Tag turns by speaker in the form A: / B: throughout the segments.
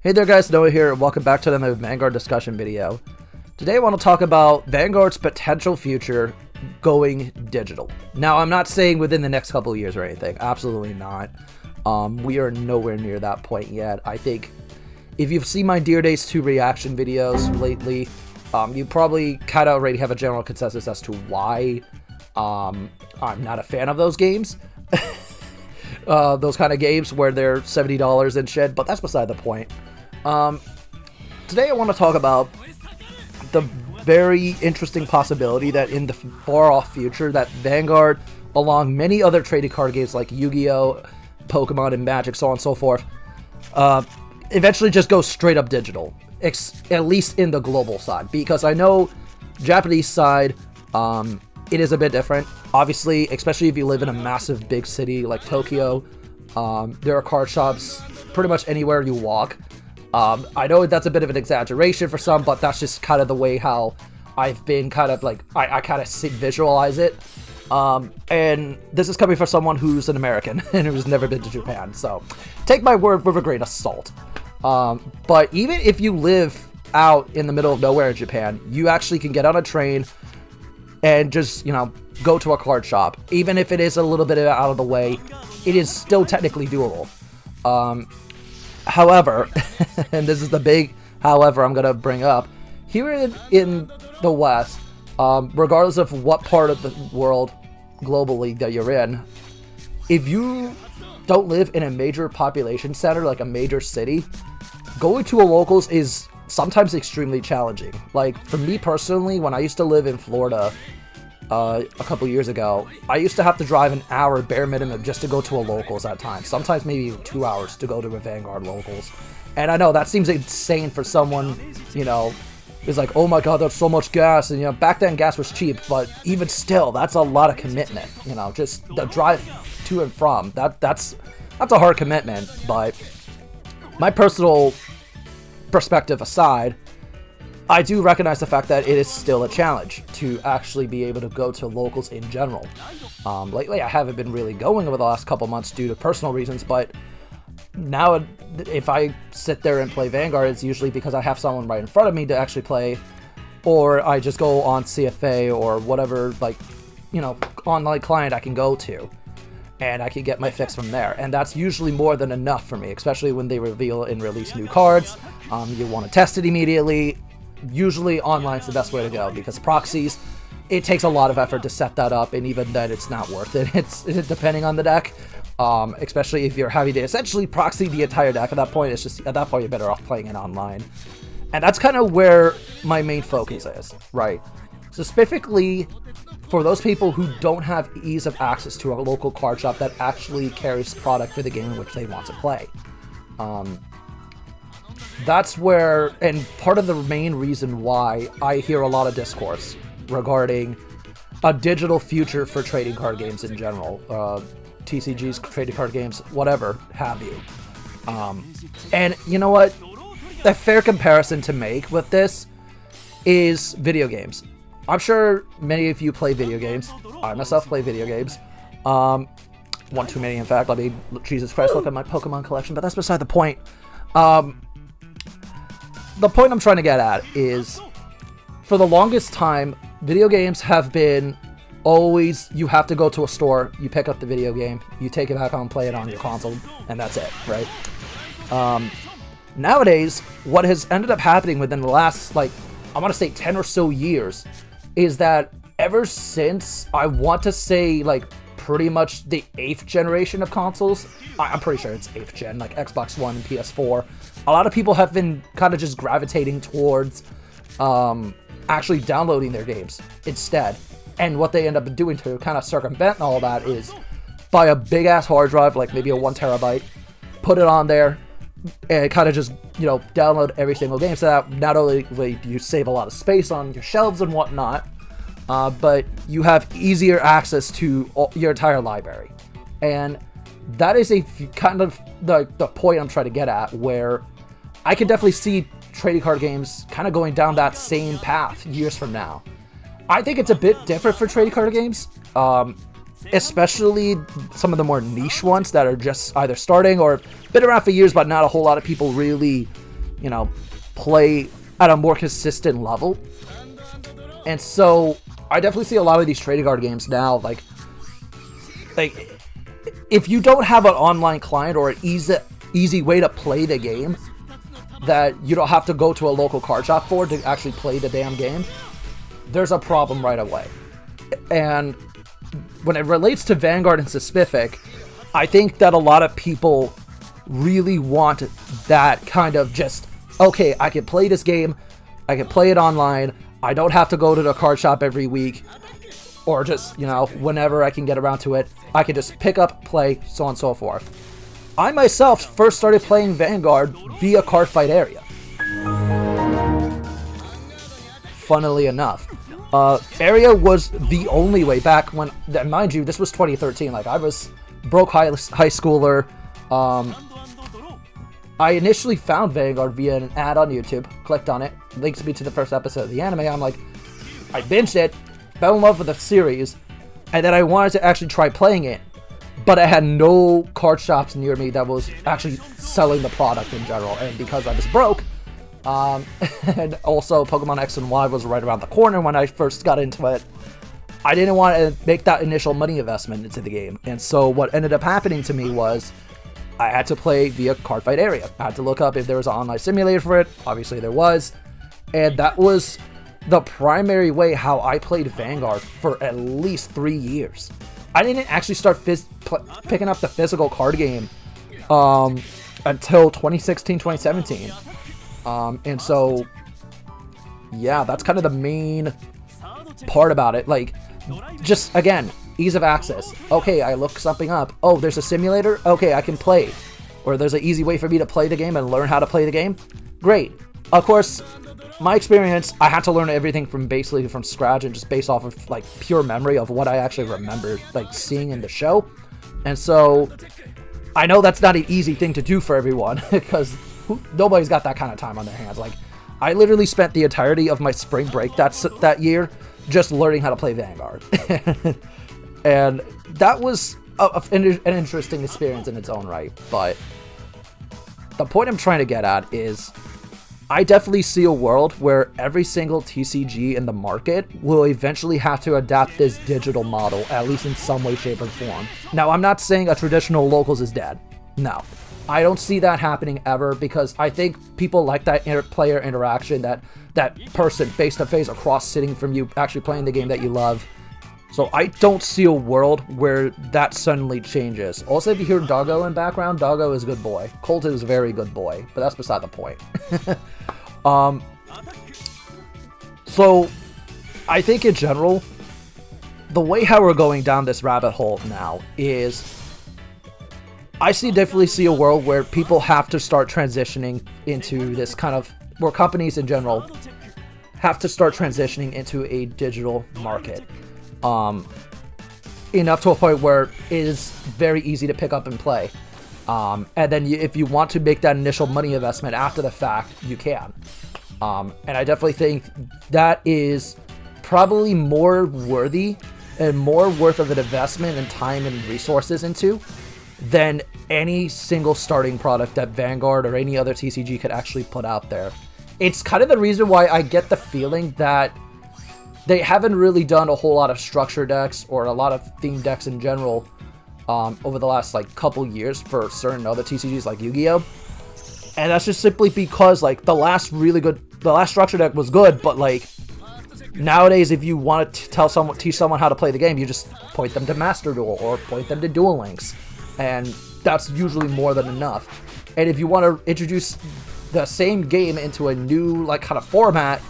A: Hey there guys, Noah here, and welcome back to the Vanguard discussion video. Today I want to talk about Vanguard's potential future going digital. Now, I'm not saying within the next couple of years or anything, absolutely not. We are nowhere near that point yet. I think if you've seen my Dear Days 2 reaction videos lately, you probably kind of already have a general consensus as to why I'm not a fan of those games. Those kind of games where they're $70 and shit, but that's beside the point. Today I want to talk about the very interesting possibility that in the far-off future that Vanguard, along many other trading card games like Yu-Gi-Oh!, Pokemon, and Magic, so on and so forth, eventually just goes straight up digital, at least in the global side, because I know Japanese side, it is a bit different. Obviously, especially if you live in a massive big city like Tokyo, there are card shops pretty much anywhere you walk. I know that's a bit of an exaggeration for some, but that's just kind of the way how I've been kind of like, I kind of visualize it. And this is coming from someone who's an American and who's never been to Japan, so take my word with a grain of salt. But even if you live out in the middle of nowhere in Japan, you actually can get on a train and just, you know, go to a card shop. Even if it is a little bit out of the way, it is still technically doable. However, and this is the big however I'm going to bring up, here in the West, regardless of what part of the world globally that you're in, if you don't live in a major population center, like a major city, going to a locals is sometimes extremely challenging. Like, for me personally, when I used to live in Florida a couple years ago, I used to have to drive an hour bare minimum just to go to a locals at times. Sometimes maybe 2 hours to go to a Vanguard locals. And I know that seems insane for someone, you know, who's like, oh my god, that's so much gas. And, you know, back then gas was cheap, but even still, that's a lot of commitment. You know, just the drive to and from, that's a hard commitment. But my personal perspective aside, I do recognize the fact that it is still a challenge to actually be able to go to locals in general. Lately, I haven't been really going over the last couple months due to personal reasons, but now if I sit there and play Vanguard, it's usually because I have someone right in front of me to actually play, or I just go on CFA or whatever, like, you know, online client I can go to, and I can get my fix from there. And that's usually more than enough for me, especially when they reveal and release new cards. You want to test it immediately. Usually online's the best way to go, because proxies, it takes a lot of effort to set that up, and even then it's not worth it. It's depending on the deck, especially if you're having to essentially proxy the entire deck. At that point, it's just, at that point, you're better off playing it online. And that's kind of where my main focus is, right? So specifically for those people who don't have ease of access to a local card shop that actually carries product for the game in which they want to play. That's where, and part of the main reason why I hear a lot of discourse regarding a digital future for trading card games in general, TCGs, trading card games, whatever have you. And you know what? A fair comparison to make with this is video games. I'm sure many of you play video games. I myself play video games. One too many, in fact. I mean, Jesus Christ, look at my Pokemon collection, but that's beside the point. The point I'm trying to get at is, for the longest time, video games have been always, you have to go to a store, you pick up the video game, you take it back home, play it on your console, and that's it, right? Nowadays, what has ended up happening within the last, like, I want to say 10 or so years, is that ever since, I want to say, like, pretty much the 8th generation of consoles, I'm pretty sure it's 8th gen, like Xbox One and PS4, a lot of people have been kind of just gravitating towards actually downloading their games instead. And what they end up doing to kind of circumvent all that is buy a big ass hard drive, like maybe a 1 terabyte, put it on there, and kind of just, you know, download every single game, so that not only do you save a lot of space on your shelves and whatnot, but you have easier access to your entire library. And that is a kind of the point I'm trying to get at, where I can definitely see trading card games kind of going down that same path years from now. I think it's a bit different for trading card games, especially some of the more niche ones that are just either starting or been around for years, but not a whole lot of people really you know, play at a more consistent level. And so I definitely see a lot of these trading card games now, like if you don't have an online client or an easy way to play the game that you don't have to go to a local card shop for to actually play the damn game, there's a problem right away. And when it relates to Vanguard in specific, I think that a lot of people really want that kind of just, okay, I can play this game, I can play it online, I don't have to go to the card shop every week, or just, you know, whenever I can get around to it, I can just pick up, play, so on and so forth. I myself first started playing Vanguard via Card Fight Area. Funnily enough. Area was the only way back when, mind you, this was 2013, like I was broke high schooler. I initially found Vanguard via an ad on YouTube, clicked on it, links me to the first episode of the anime. I'm like, I binged it, fell in love with the series, and then I wanted to actually try playing it, but I had no card shops near me that was actually selling the product in general, and because I was broke, and also Pokemon X and Y was right around the corner when I first got into it, I didn't want to make that initial money investment into the game. And so what ended up happening to me was I had to play via Card Fight Area. I had to look up if there was an online simulator for it. Obviously there was. And that was the primary way how I played Vanguard for at least 3 years. I didn't actually start picking up the physical card game until 2016, 2017. And so, yeah, that's kind of the main part about it. Like, just, again, ease of access. Okay, I look something up. Oh, there's a simulator? Okay, I can play. Or there's an easy way for me to play the game and learn how to play the game. Great. Of course, my experience, I had to learn everything from basically from scratch and just based off of, like, pure memory of what I actually remember, like, seeing in the show. And so, I know that's not an easy thing to do for everyone, because nobody's got that kind of time on their hands. Like, I literally spent the entirety of my spring break that year just learning how to play Vanguard. And that was an interesting experience in its own right. But the point I'm trying to get at is I definitely see a world where every single TCG in the market will eventually have to adapt this digital model, at least in some way, shape, or form. Now, I'm not saying a traditional locals is dead. No. I don't see that happening ever, because I think people like that player interaction, that person face-to-face across sitting from you, actually playing the game that you love. So I don't see a world where that suddenly changes. Also, if you hear Doggo in background, Doggo is a good boy. Colt is a very good boy, but that's beside the point. So I think in general, the way how we're going down this rabbit hole now is I definitely see a world where people have to start transitioning into this kind of, where companies in general have to start transitioning into a digital market. Enough to a point where it is very easy to pick up and play. And then if you want to make that initial money investment after the fact, you can. And I definitely think that is probably more worthy and more worth of an investment in time and resources into than any single starting product that Vanguard or any other TCG could actually put out there. It's kind of the reason why I get the feeling that they haven't really done a whole lot of structure decks or a lot of theme decks in general over the last like couple years for certain other TCGs like Yu-Gi-Oh! And that's just simply because like the last structure deck was good, but like nowadays if you want to teach someone how to play the game, you just point them to Master Duel or point them to Duel Links. And that's usually more than enough. And if you want to introduce the same game into a new like kind of format,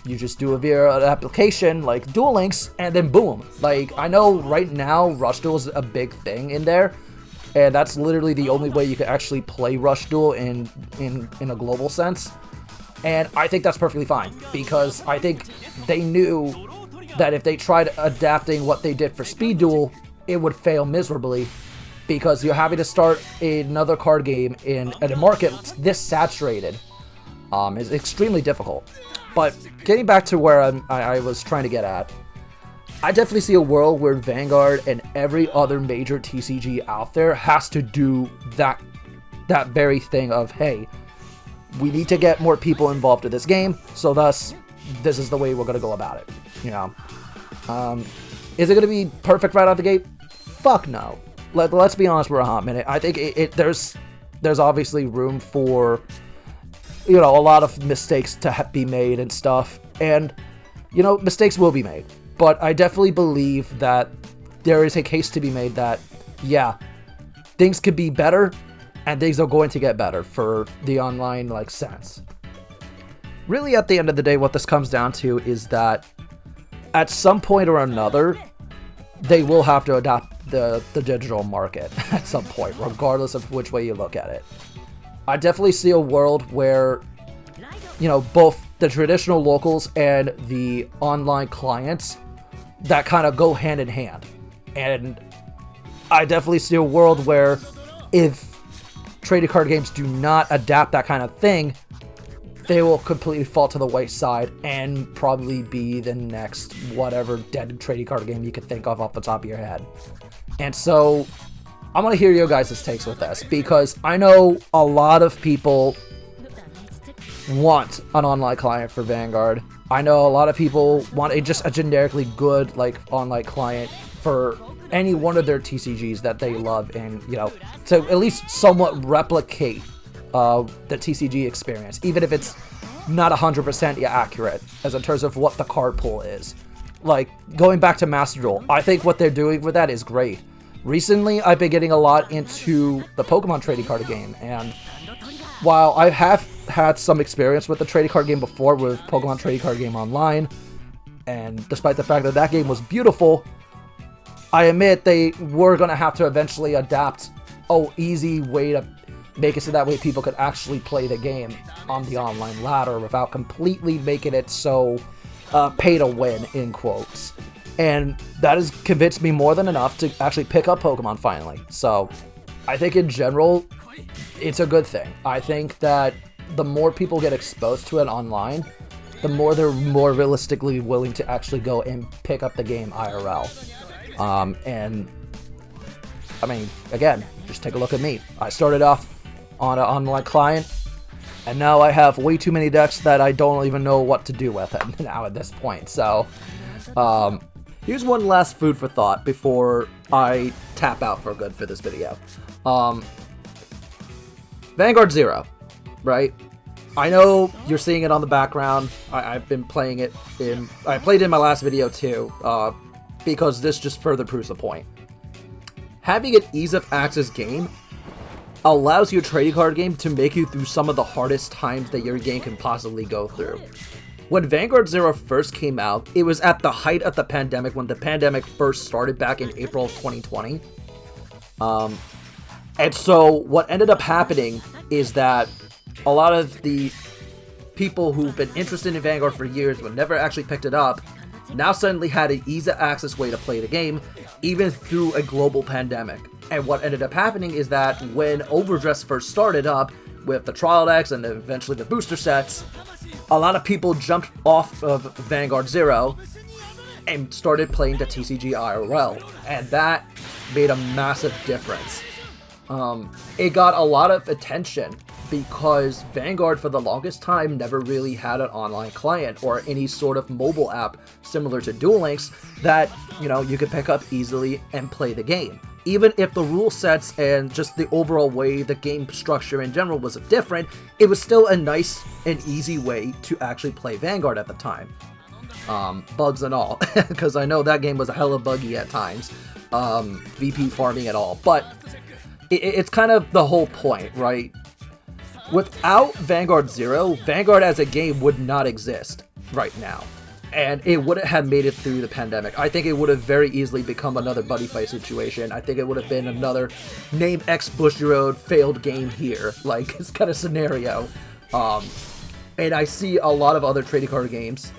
A: you just do it via an application like Duel Links, and then boom. Like, I know right now Rush Duel is a big thing in there, and that's literally the only way you can actually play Rush Duel in a global sense. And I think that's perfectly fine, because I think they knew that if they tried adapting what they did for Speed Duel, it would fail miserably, because you're having to start another card game in a market this saturated is extremely difficult. But getting back to where I was trying to get at, I definitely see a world where Vanguard and every other major TCG out there has to do that very thing of, hey, we need to get more people involved in this game, so thus, this is the way we're going to go about it, you know. Is it going to be perfect right out the gate? Fuck no. Let's be honest for a hot minute. I think there's obviously room for, you know, a lot of mistakes to be made and stuff, and, you know, mistakes will be made, but I definitely believe that there is a case to be made that, yeah, things could be better, and things are going to get better for the online, like, sense. Really, at the end of the day, what this comes down to is that at some point or another, they will have to adapt the digital market at some point, regardless of which way you look at it. I definitely see a world where, you know, both the traditional locals and the online clients that kind of go hand in hand. And I definitely see a world where if trading card games do not adapt that kind of thing, they will completely fall to the wayside and probably be the next whatever dead trading card game you could think of off the top of your head. And so I want to hear your guys' takes with this, because I know a lot of people want an online client for Vanguard. I know a lot of people want just a generically good, like, online client for any one of their TCGs that they love, and, you know, to at least somewhat replicate the TCG experience, even if it's not 100% accurate as in terms of what the card pool is. Like, going back to Master Duel, I think what they're doing with that is great. Recently, I've been getting a lot into the Pokemon trading card game, and while I have had some experience with the trading card game before with Pokemon Trading Card Game Online, and despite the fact that that game was beautiful, I admit they were going to have to eventually adapt an easy way to make it so that way people could actually play the game on the online ladder without completely making it so pay to win, in quotes. And that has convinced me more than enough to actually pick up Pokemon finally. So I think in general, it's a good thing. I think that the more people get exposed to it online, the more they're more realistically willing to actually go and pick up the game IRL. And I mean, again, just take a look at me. I started off on an online client, and now I have way too many decks that I don't even know what to do with it now at this point. So, here's one last food for thought before I tap out for good for this video. Vanguard 0, right? I know you're seeing it on the background. I've been playing it I played it in my last video too, because this just further proves the point. Having an ease of access game allows your trading card game to make you through some of the hardest times that your game can possibly go through. When Vanguard 0 first came out, it was at the height of the pandemic, when the pandemic first started back in April of 2020. And so what ended up happening is that a lot of the people who've been interested in Vanguard for years but never actually picked it up now suddenly had an easy access way to play the game, even through a global pandemic. And what ended up happening is that when Overdress first started up, with the trial decks and then eventually the booster sets, a lot of people jumped off of Vanguard 0 and started playing the TCG IRL, and that made a massive difference. It got a lot of attention because Vanguard for the longest time never really had an online client or any sort of mobile app similar to Duel Links that, you know, you could pick up easily and play the game. Even if the rule sets and just the overall way the game structure in general was different, it was still a nice and easy way to actually play Vanguard at the time. Bugs and all, because I know that game was a hella buggy at times, VP farming and all, but it's kind of the whole point, right? Without Vanguard 0, Vanguard as a game would not exist right now, and it wouldn't have made it through the pandemic. I think it would have very easily become another buddy fight situation. I think it would have been another name X Bushy Road failed game here, like this kind of scenario. And I see a lot of other trading card games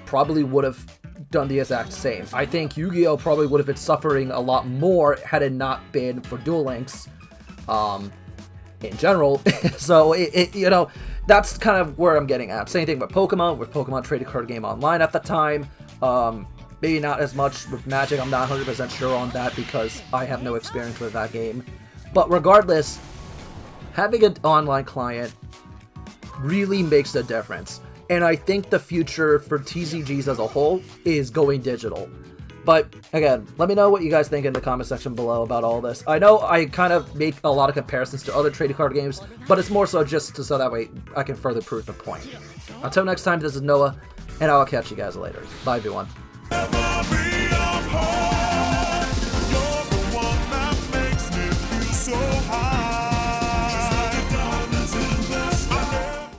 A: probably would have done the exact same. I think Yu-Gi-Oh! Probably would have been suffering a lot more had it not been for Duel Links. In general, so you know, that's kind of where I'm getting at. Same thing with Pokemon Trading Card Game Online at the time. Maybe not as much with Magic, I'm not 100% sure on that because I have no experience with that game. But regardless, having an online client really makes a difference. And I think the future for TCGs as a whole is going digital. But again, let me know what you guys think in the comment section below about all this. I know I kind of make a lot of comparisons to other trading card games, but it's more so just so that way I can further prove the point. Until next time, this is Noah, and I'll catch you guys later. Bye, everyone.